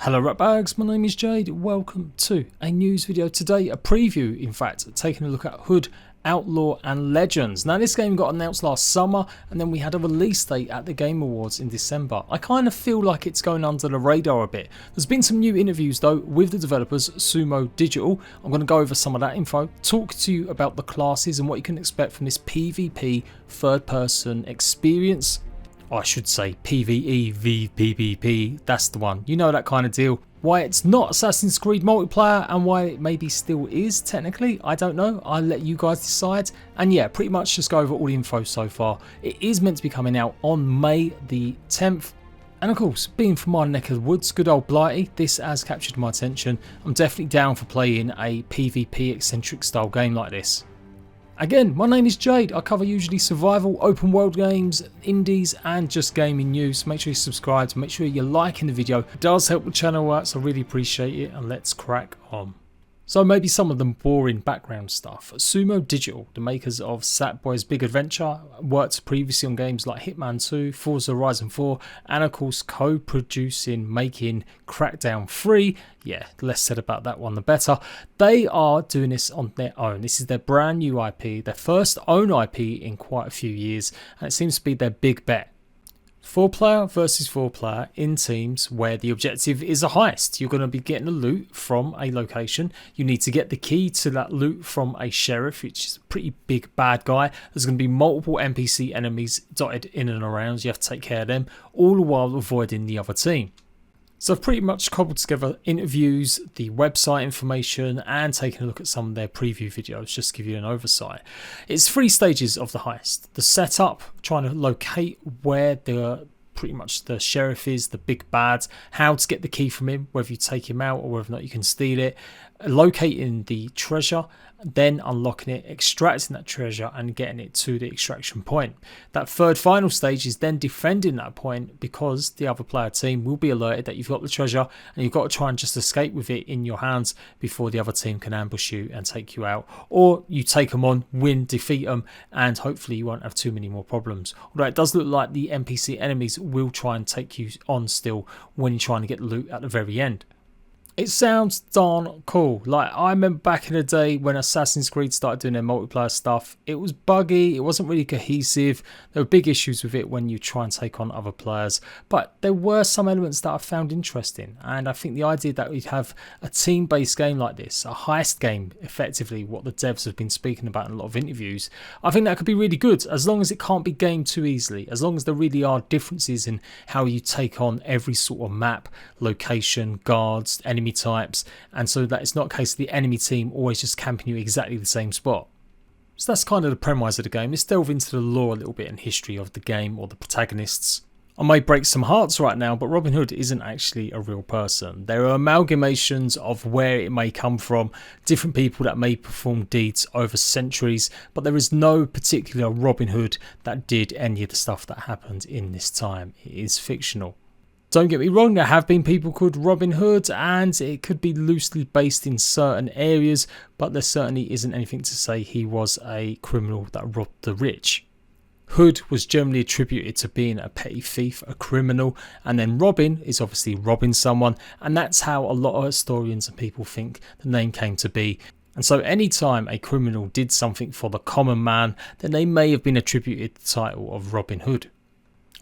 Hello ratbags, my name is Jade, welcome to a news video. Today a preview, in fact, taking a look at Hood, Outlaw and Legends. Now this game got announced last summer and then we had a release date at the Game Awards in December. I kind of feel like it's going under the radar a bit. There's been some new interviews though with the developers, Sumo Digital. I'm going to go over some of that info, talk to you about the classes and what you can expect from this PvP third person experience. I should say pvpve, pvp, that's the one, you know, that kind of deal. Why it's not Assassin's Creed multiplayer and why it maybe still is technically, I don't know, I'll let you guys decide. And yeah, pretty much just go over all the info so far. It is meant to be coming out on May the 10th. And of course, being from my neck of the woods, good old Blighty, this has captured my attention. I'm definitely down for playing a PvP eccentric style game like this. Again, my name is Jade. I cover usually survival, open world games, indies and just gaming news. Make sure you subscribe, make sure you're liking the video. It does help the channel out, so I really appreciate it, and let's crack on. So maybe some of the boring background stuff. Sumo Digital, the makers of Sackboy's Big Adventure, worked previously on games like Hitman 2, Forza Horizon 4, and of course co-producing, making Crackdown 3. Yeah, the less said about that one the better. They are doing this on their own. This is their brand new IP, their first own IP in quite a few years, and it seems to be their big bet. 4-player versus 4-player in teams where the objective is a heist. You're going to be getting a loot from a location. You need to get the key to that loot from a sheriff, which is a pretty big bad guy. There's going to be multiple NPC enemies dotted in and around. You have to take care of them, all the while avoiding the other team. So I've pretty much cobbled together interviews, the website information, and taken a look at some of their preview videos just to give you an oversight. It's 3 stages of the heist. The setup, trying to locate where pretty much the sheriff is, the big bad, how to get the key from him, whether you take him out or whether or not you can steal it, locating the treasure, then unlocking it, extracting that treasure and getting it to the extraction point. That third final stage is then defending that point, because the other player team will be alerted that you've got the treasure and you've got to try and just escape with it in your hands before the other team can ambush you and take you out. Or you take them on, win, defeat them, and hopefully you won't have too many more problems. Although it does look like the NPC enemies will try and take you on still when you're trying to get the loot at the very end. It sounds darn cool. Like, I remember back in the day when Assassin's Creed started doing their multiplayer stuff, it was buggy, it wasn't really cohesive. There were big issues with it when you try and take on other players, but there were some elements that I found interesting, and I think the idea that we'd have a team-based game like this, a heist game, effectively what the devs have been speaking about in a lot of interviews, I think that could be really good, as long as it can't be gamed too easily, as long as there really are differences in how you take on every sort of map, location, guards, enemy types, and so that it's not a case of the enemy team always just camping you exactly the same spot. So that's kind of the premise of the game. Let's delve into the lore a little bit and history of the game or the protagonists. I may break some hearts right now, but Robin Hood isn't actually a real person. There are amalgamations of where it may come from, different people that may perform deeds over centuries, but there is no particular Robin Hood that did any of the stuff that happened in this time. It is fictional. Don't get me wrong, there have been people called Robin Hood and it could be loosely based in certain areas, but there certainly isn't anything to say he was a criminal that robbed the rich. Hood was generally attributed to being a petty thief, a criminal, and then Robin is obviously robbing someone, and that's how a lot of historians and people think the name came to be. And so anytime a criminal did something for the common man, then they may have been attributed the title of Robin Hood.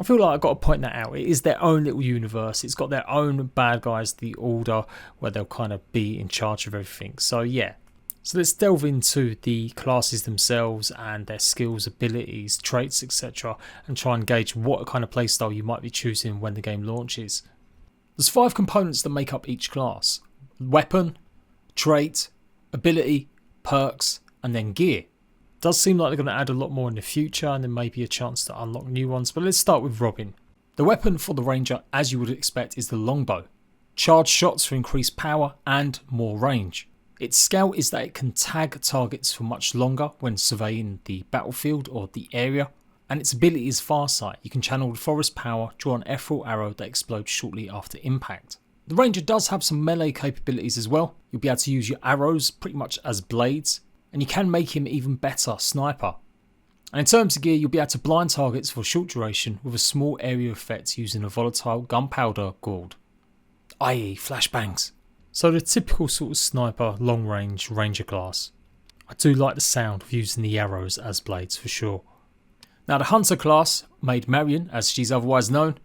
I feel like I've got to point that out. It is their own little universe. It's got their own bad guys, the Order, where they'll kind of be in charge of everything. So yeah. So let's delve into the classes themselves and their skills, abilities, traits, etc. and try and gauge what kind of playstyle you might be choosing when the game launches. There's 5 components that make up each class: weapon, trait, ability, perks, and then gear. Does seem like they're going to add a lot more in the future, and there may be a chance to unlock new ones, but let's start with Robin. The weapon for the Ranger, as you would expect, is the longbow. Charged shots for increased power and more range. Its skill is that it can tag targets for much longer when surveying the battlefield or the area, and its ability is Farsight. You can channel the forest power, draw an ethereal arrow that explodes shortly after impact. The Ranger does have some melee capabilities as well. You'll be able to use your arrows pretty much as blades, and you can make him even better sniper. And in terms of gear, you'll be able to blind targets for a short duration with a small area effect using a volatile gunpowder gourd. i.e. flashbangs. So the typical sort of sniper, long range, ranger class. I do like the sound of using the arrows as blades for sure. Now the hunter class, Maid Marian as she's otherwise known,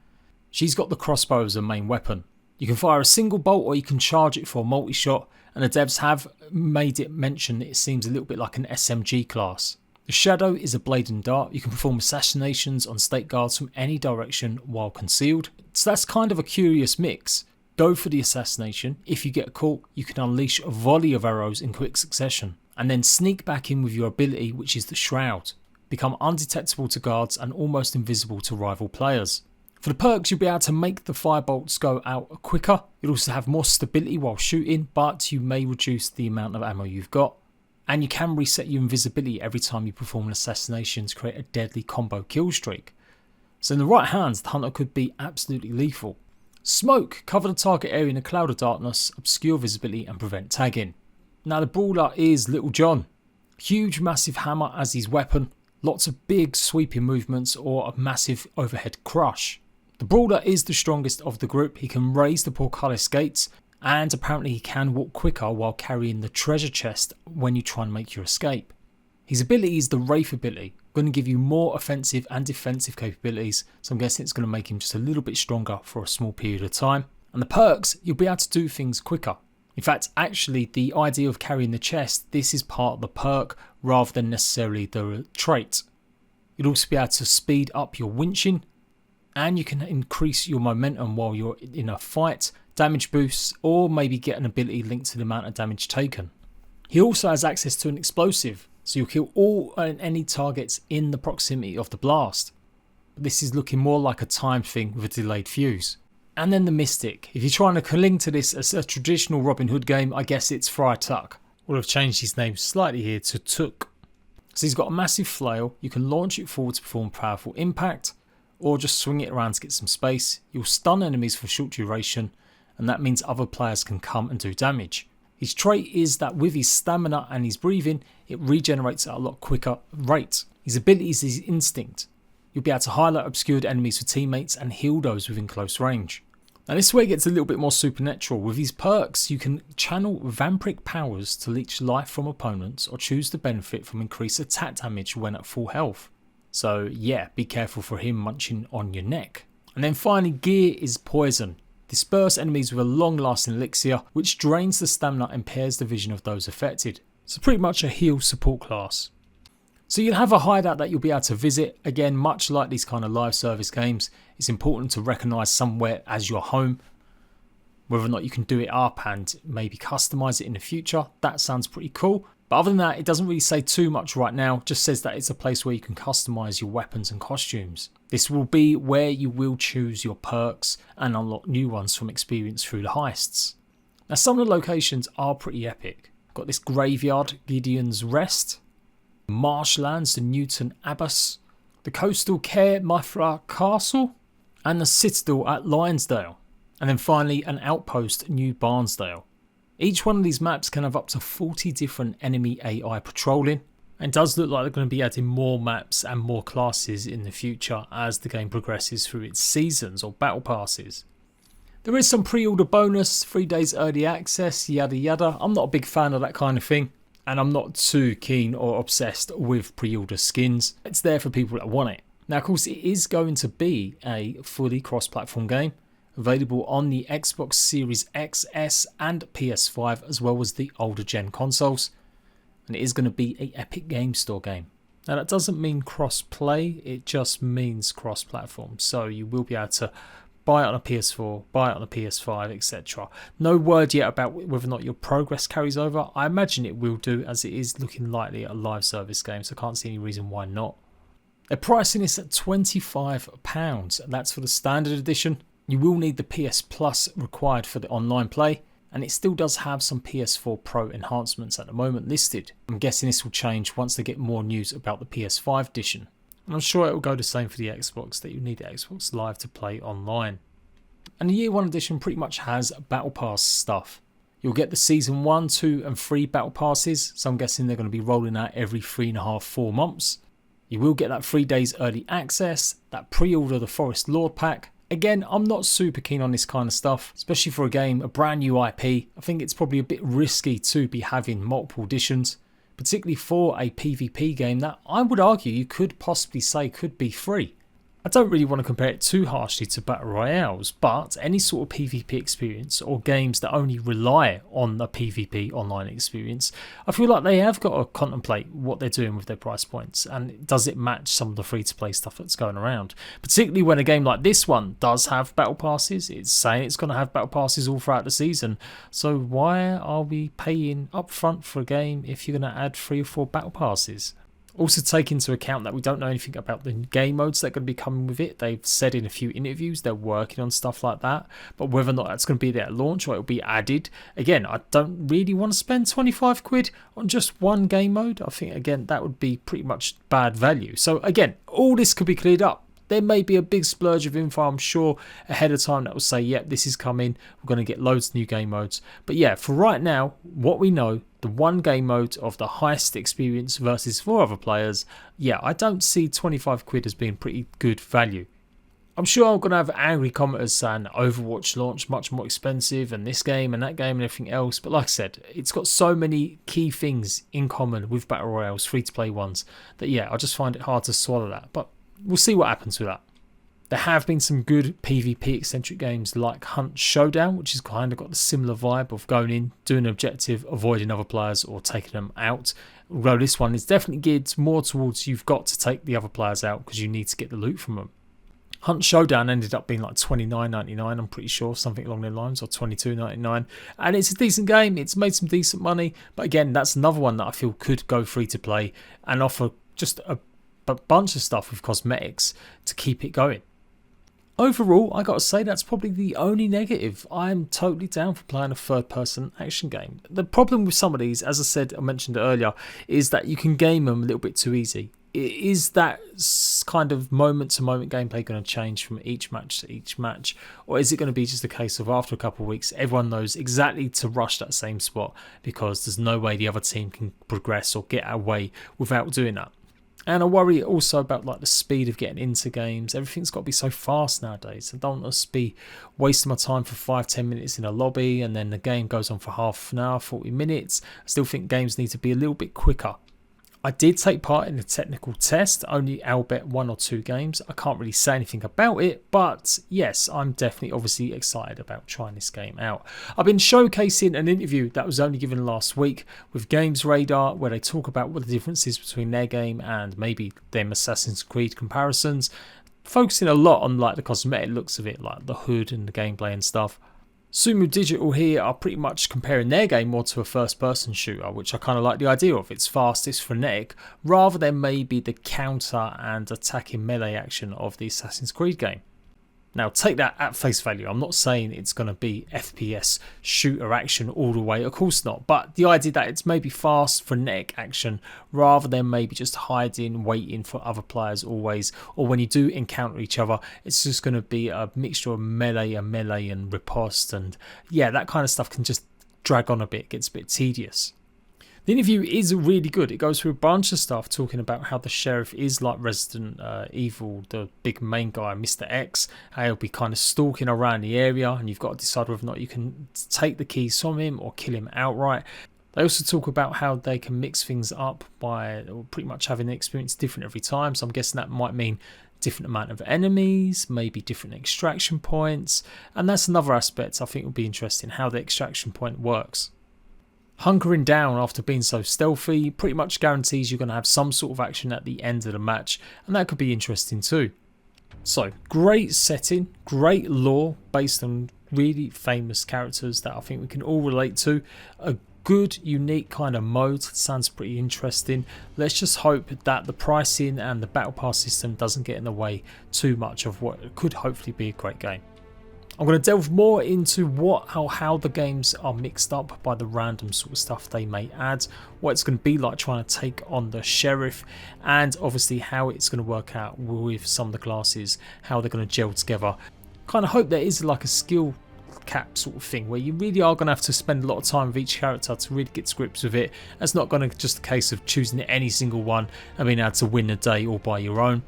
she's got the crossbow as her main weapon. You can fire a single bolt or you can charge it for a multi-shot, and the devs have made it mention that it seems a little bit like an SMG class. The Shadow is a blade and dart. You can perform assassinations on state guards from any direction while concealed. So that's kind of a curious mix. Go for the assassination. If you get caught, you can unleash a volley of arrows in quick succession, and then sneak back in with your ability, which is the Shroud. Become undetectable to guards and almost invisible to rival players. For the perks, you'll be able to make the firebolts go out quicker. You'll also have more stability while shooting, but you may reduce the amount of ammo you've got. And you can reset your invisibility every time you perform an assassination to create a deadly combo kill streak. So in the right hands, the hunter could be absolutely lethal. Smoke, cover the target area in a cloud of darkness, obscure visibility and prevent tagging. Now the Brawler is Little John. Huge massive hammer as his weapon, lots of big sweeping movements or a massive overhead crush. The Brawler is the strongest of the group. He can raise the portcullis gates, and apparently he can walk quicker while carrying the treasure chest when you try and make your escape. His ability is the Wraith ability, going to give you more offensive and defensive capabilities, so I'm guessing it's going to make him just a little bit stronger for a small period of time. And the perks, you'll be able to do things quicker. In fact, actually the idea of carrying the chest, this is part of the perk rather than necessarily the trait. You'll also be able to speed up your winching, and you can increase your momentum while you're in a fight, damage boosts, or maybe get an ability linked to the amount of damage taken. He also has access to an explosive, so you'll kill all and any targets in the proximity of the blast. This is looking more like a timed thing with a delayed fuse. And then the Mystic. If you're trying to cling to this as a traditional Robin Hood game, I guess it's Friar Tuck. We'll have changed his name slightly here to Tuck. So he's got a massive flail. You can launch it forward to perform powerful impact, or just swing it around to get some space. You'll stun enemies for a short duration, and that means other players can come and do damage. His trait is that with his stamina and his breathing, it regenerates at a lot quicker rate. His ability is his instinct. You'll be able to highlight obscured enemies for teammates and heal those within close range. Now this is where it gets a little bit more supernatural. With his perks, you can channel vampiric powers to leech life from opponents or choose to benefit from increased attack damage when at full health. So yeah, be careful for him munching on your neck. And then finally, gear is poison. Disperse enemies with a long-lasting elixir, which drains the stamina and impairs the vision of those affected. So pretty much a heal support class. So you'll have a hideout that you'll be able to visit. Again, much like these kind of live service games, it's important to recognise somewhere as your home. Whether or not you can do it up and maybe customise it in the future, that sounds pretty cool. But other than that, it doesn't really say too much right now. Just says that it's a place where you can customise your weapons and costumes. This will be where you will choose your perks and unlock new ones from experience through the heists. Now some of the locations are pretty epic. Got this graveyard, Gideon's Rest, marshlands, the Newton Abbas, the coastal Care Mithra Castle, and the Citadel at Lionsdale. And then finally an outpost, New Barnsdale. Each one of these maps can have up to 40 different enemy AI patrolling, and does look like they're going to be adding more maps and more classes in the future as the game progresses through its seasons or battle passes. There is some pre-order bonus, 3 days early access, yada yada. I'm not a big fan of that kind of thing, and I'm not too keen or obsessed with pre-order skins. It's there for people that want it. Now of course it is going to be a fully cross-platform game, available on the Xbox Series X, S and PS5 as well as the older gen consoles, and it is going to be a Epic Games Store game. Now that doesn't mean cross-play, it just means cross-platform, so you will be able to buy it on a PS4, buy it on a PS5, etc. No word yet about whether or not your progress carries over. I imagine it will do, as it is looking likely a live service game, so I can't see any reason why not. They're pricing this at £25, and that's for the standard edition. You will need the PS Plus required for the online play, and it still does have some PS4 Pro enhancements at the moment listed. I'm guessing this will change once they get more news about the PS5 edition. And I'm sure it will go the same for the Xbox, that you need the Xbox Live to play online. And the Year 1 edition pretty much has Battle Pass stuff. You'll get the Season 1, 2 and 3 Battle Passes, so I'm guessing they're going to be rolling out every 3.5-4 months. You will get that 3 days early access, that pre-order the Forest Lord pack, Again, I'm not super keen on this kind of stuff, especially for a game, a brand new IP. I think it's probably a bit risky to be having multiple editions, particularly for a PvP game that I would argue you could possibly say could be free. I don't really want to compare it too harshly to Battle Royales, but any sort of PvP experience or games that only rely on a PvP online experience, I feel like they have got to contemplate what they're doing with their price points and does it match some of the free-to-play stuff that's going around. Particularly when a game like this one does have battle passes, it's saying it's going to have battle passes all throughout the season, so why are we paying upfront for a game if you're going to add 3 or 4 battle passes? Also take into account that we don't know anything about the game modes that are going to be coming with it. They've said in a few interviews they're working on stuff like that, but whether or not that's going to be there at launch or it'll be added, again, I don't really want to spend 25 quid on just one game mode. I think, again, that would be pretty much bad value. So again, all this could be cleared up. There may be a big splurge of info, I'm sure, ahead of time that will say, yep, this is coming. We're going to get loads of new game modes. But yeah, for right now, what we know, the one game mode of the highest experience versus 4 other players, yeah, I don't see 25 quid as being pretty good value. I'm sure I'm going to have angry commenters saying Overwatch launch much more expensive and this game and that game and everything else. But like I said, it's got so many key things in common with Battle Royales, free-to-play ones, that yeah, I just find it hard to swallow that. But we'll see what happens with that. There have been some good PvP eccentric games like Hunt Showdown, which has kind of got the similar vibe of going in, doing an objective, avoiding other players or taking them out. Although this one is definitely geared more towards you've got to take the other players out because you need to get the loot from them. Hunt Showdown ended up being like $29.99, I'm pretty sure, something along those lines, or $22.99. And it's a decent game, it's made some decent money, but again, that's another one that I feel could go free to play and offer just a bunch of stuff with cosmetics to keep it going. Overall, I gotta say that's probably the only negative. I'm totally down for playing a third-person action game. The problem with some of these, as I mentioned earlier, is that you can game them a little bit too easy. Is that kind of moment-to-moment gameplay going to change from each match to each match? Or is it going to be just a case of after a couple of weeks, everyone knows exactly to rush that same spot because there's no way the other team can progress or get away without doing that? And I worry also about like the speed of getting into games. Everything's got to be so fast nowadays. I don't want to be wasting my time for 5-10 minutes in a lobby and then the game goes on for half an hour, 40 minutes. I still think games need to be a little bit quicker. I did take part in a technical test, only albeit 1 or 2 games. I can't really say anything about it, but yes, I'm definitely obviously excited about trying this game out. I've been showcasing an interview that was only given last week with Games Radar, where they talk about what the difference is between their game and maybe them Assassin's Creed comparisons, focusing a lot on like the cosmetic looks of it, like the hood and the gameplay and stuff. Sumo Digital here are pretty much comparing their game more to a first-person shooter, which I kind of like the idea of. It's fast, it's frenetic, rather than maybe the counter and attacking melee action of the Assassin's Creed game. Now, take that at face value. I'm not saying it's going to be FPS shooter action all the way, of course not. But the idea that it's maybe fast, frenetic action rather than maybe just hiding, waiting for other players always. Or when you do encounter each other, it's just going to be a mixture of melee and riposte. And yeah, that kind of stuff can just drag on a bit, gets a bit tedious. The interview is really good. It goes through a bunch of stuff talking about how the sheriff is like Resident Evil, the big main guy, Mr. X, how he'll be kind of stalking around the area and you've got to decide whether or not you can take the keys from him or kill him outright. They also talk about how they can mix things up by pretty much having the experience different every time. So I'm guessing that might mean different amount of enemies, maybe different extraction points. And that's another aspect I think will be interesting, how the extraction point works. Hunkering down after being so stealthy pretty much guarantees you're going to have some sort of action at the end of the match, and that could be interesting too. So, great setting, great lore based on really famous characters that I think we can all relate to. A good, unique kind of mode, sounds pretty interesting. Let's just hope that the pricing and the battle pass system doesn't get in the way too much of what could hopefully be a great game. I'm going to delve more into how the games are mixed up by the random sort of stuff they may add, what it's going to be like trying to take on the sheriff, and obviously how it's going to work out with some of the classes, how they're going to gel together. Kind of hope there is like a skill cap sort of thing where you really are going to have to spend a lot of time with each character to really get to grips with it. It's not going to just a case of choosing any single one and being able to win a day all by your own.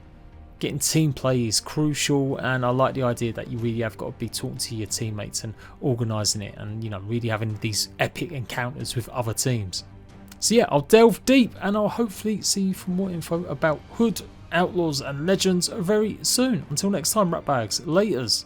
getting team play is crucial, and I like the idea that you really have got to be talking to your teammates and organising it, and you know, really having these epic encounters with other teams. So yeah, I'll delve deep, and I'll hopefully see you for more info about Hood, Outlaws and Legends very soon. Until next time, Ratbags, laters.